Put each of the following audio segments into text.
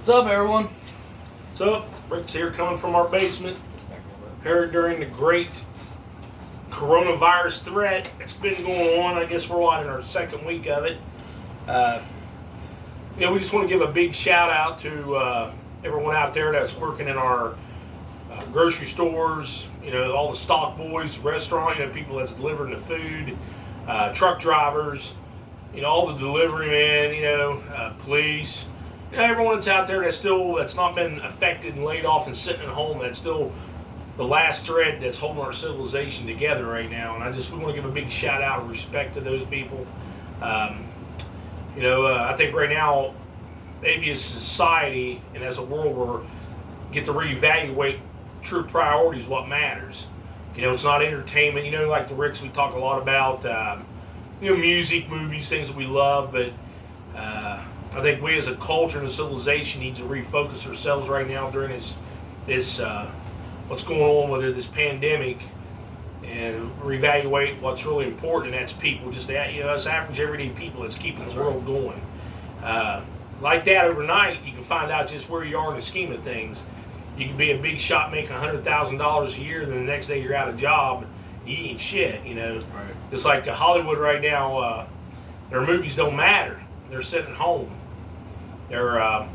What's up, everyone? What's up? Rick's here coming from our basement. Here during the great coronavirus threat that's been going on. I guess we're in our second week of it. We just want to give a big shout out to everyone out there that's working in our grocery stores, all the stock boys, restaurant, people that's delivering the food, truck drivers, all the delivery men, police. Everyone that's out there that's not been affected and laid off and sitting at home, that's still the last thread that's holding our civilization together right now. And we want to give a big shout out and respect to those people. I think right now, maybe as a society and as a world, we're get to reevaluate true priorities, what matters. It's not entertainment. Like the Ricks, we talk a lot about, music, movies, things that we love, but I think we as a culture and a civilization need to refocus ourselves right now during this what's going on with this pandemic, and reevaluate what's really important, and that's people, just us average everyday people that's keeping the world going. Like that, overnight, you can find out just where you are in the scheme of things. You can be a big shot making $100,000 a year, then the next day you're out of job, you ain't shit, Right. It's like Hollywood right now, their movies don't matter. They're sitting at home. They're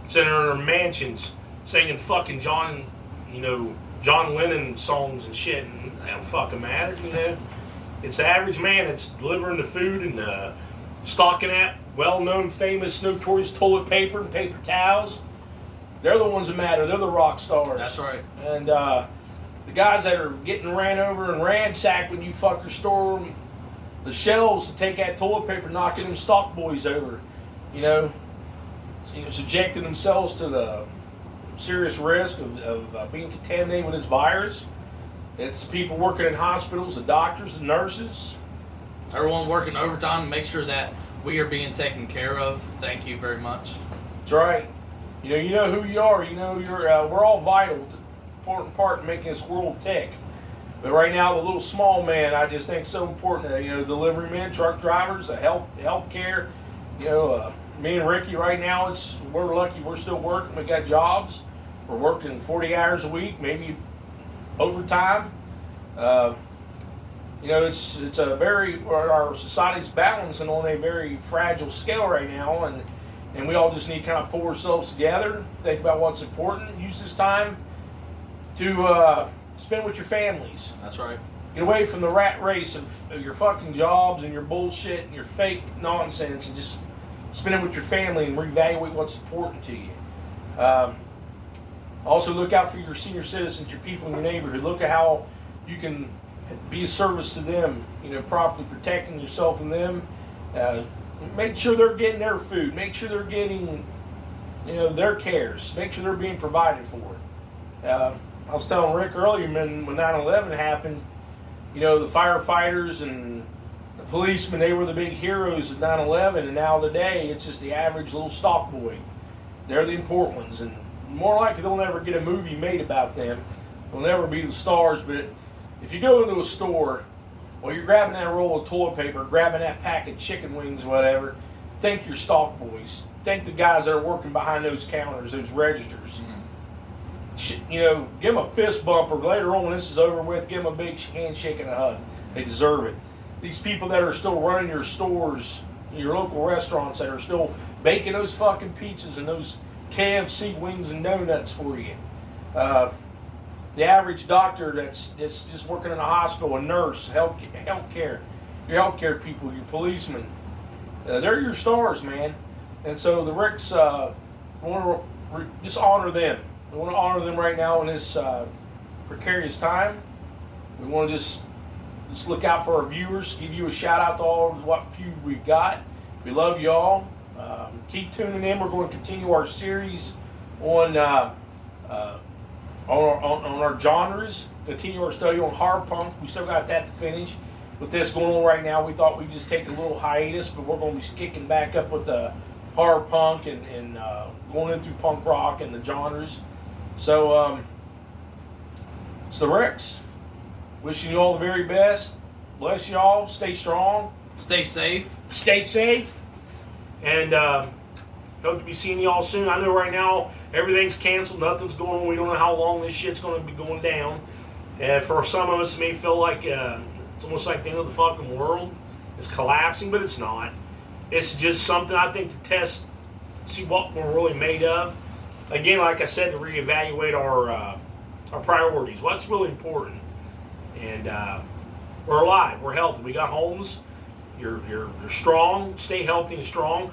sitting in their mansions singing fucking John Lennon songs and shit, and that don't fucking matter, It's the average man that's delivering the food and stocking that well-known, famous, notorious toilet paper and paper towels. They're the ones that matter. They're the rock stars. That's right. And the guys that are getting ran over and ransacked when you fuckers store the shelves to take that toilet paper, knocking them stock boys over, subjecting themselves to the serious risk of being contaminated with this virus. It's people working in hospitals, the doctors, the nurses. Everyone working overtime to make sure that we are being taken care of. Thank you very much. That's right. You know who you are. We're all vital, important part in making this world tick. But right now, the little small man, I just think so important. Delivery men, truck drivers, the health care. Me and Ricky right now, we're lucky we're still working. We got jobs. We're working 40 hours a week, maybe overtime. It's our society's balancing on a very fragile scale right now, and we all just need to kind of pull ourselves together, think about what's important, use this time to spend with your families. That's right. Get away from the rat race of your fucking jobs and your bullshit and your fake nonsense, and just spend it with your family and reevaluate what's important to you. Also, look out for your senior citizens, your people in your neighborhood. Look at how you can be a service to them, properly protecting yourself and them. Make sure they're getting their food. Make sure they're getting, their cares. Make sure they're being provided for. I was telling Rick earlier, when 9/11 happened, the firefighters and the policemen, they were the big heroes of 9/11, and now today, it's just the average little stock boy. They're the important ones, and more likely they'll never get a movie made about them. They'll never be the stars, but if you go into a store, while you're grabbing that roll of toilet paper, grabbing that pack of chicken wings, whatever, think your stock boys. Think the guys that are working behind those counters, those registers. Give them a fist bump, or later on when this is over with, give them a big handshake and a hug. They deserve it. These people that are still running your stores, your local restaurants, that are still baking those fucking pizzas and those KFC wings and donuts for you. The average doctor that's just working in a hospital, a nurse, healthcare, your healthcare people, your policemen, they're your stars, man. And so the Ricks want to just honor them. We want to honor them right now in this precarious time. We want to just look out for our viewers, give you a shout out to all of what few we've got. We love y'all. Keep tuning in. We're going to continue our series on our genres. Continue our study on horror punk. We still got that to finish. With this going on right now, we thought we'd just take a little hiatus, but we're going to be kicking back up with the horror punk and going in through punk rock and the genres. So, it's the Ricks. Wishing you all the very best. Bless y'all. Stay strong. Stay safe. Stay safe. And Hope to be seeing y'all soon. I know right now everything's canceled. Nothing's going on. We don't know how long this shit's going to be going down. And for some of us, it may feel like it's almost like the end of the fucking world. It's collapsing, but it's not. It's just something I think to test, see what we're really made of. Again, like I said, to reevaluate our priorities. What's really important. And we're alive. We're healthy. We got homes. You're strong. Stay healthy and strong.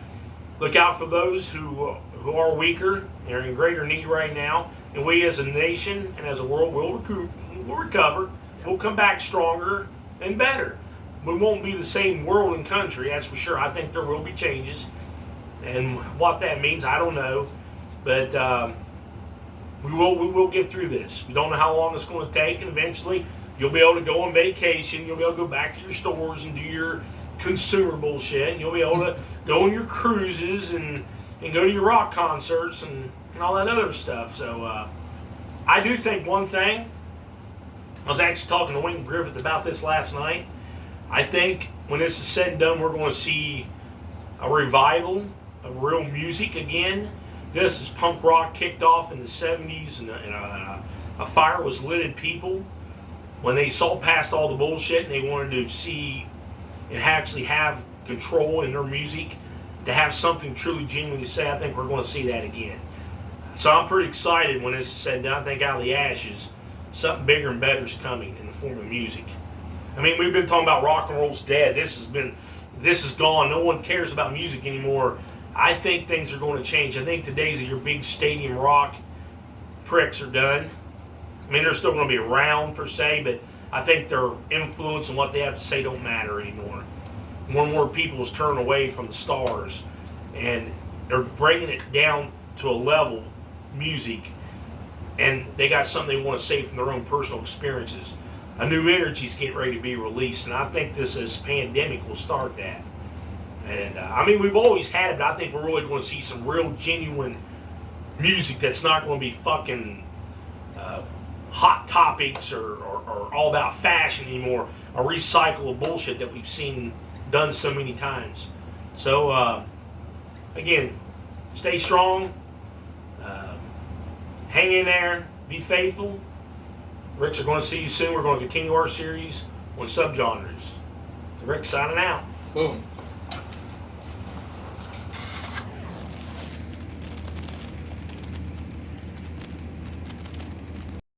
Look out for those who are weaker and are in greater need right now. And we as a nation and as a world will recover. We'll come back stronger and better. We won't be the same world and country, that's for sure. I think there will be changes. And what that means, I don't know. But we will get through this. We don't know how long it's going to take. And eventually, you'll be able to go on vacation. You'll be able to go back to your stores and do your consumer bullshit. You'll be able to go on your cruises and go to your rock concerts and all that other stuff. So I do think one thing, I was actually talking to Wayne Griffith about this last night. I think when this is said and done, we're going to see a revival of real music again. This is punk rock kicked off in the 70s and a fire was lit in people when they saw past all the bullshit and they wanted to see and actually have control in their music, to have something truly genuinely to say. I think we're going to see that again. So I'm pretty excited when this is said and done. I think out of the ashes, something bigger and better is coming in the form of music. I mean, we've been talking about rock and roll's dead. This is gone. No one cares about music anymore. I think things are going to change. I think the days of your big stadium rock pricks are done. I mean, they're still going to be around per se, but I think their influence and what they have to say don't matter anymore. More and more people is turning away from the stars, and they're bringing it down to a level, music, and they got something they want to say from their own personal experiences. A new energy is getting ready to be released, and I think this pandemic will start that. And I mean, we've always had it, but I think we're really going to see some real genuine music that's not going to be fucking hot topics or all about fashion anymore, a recycle of bullshit that we've seen done so many times. So, again, stay strong, hang in there, be faithful. Ricks are going to see you soon. We're going to continue our series on subgenres. Rick signing out. Boom.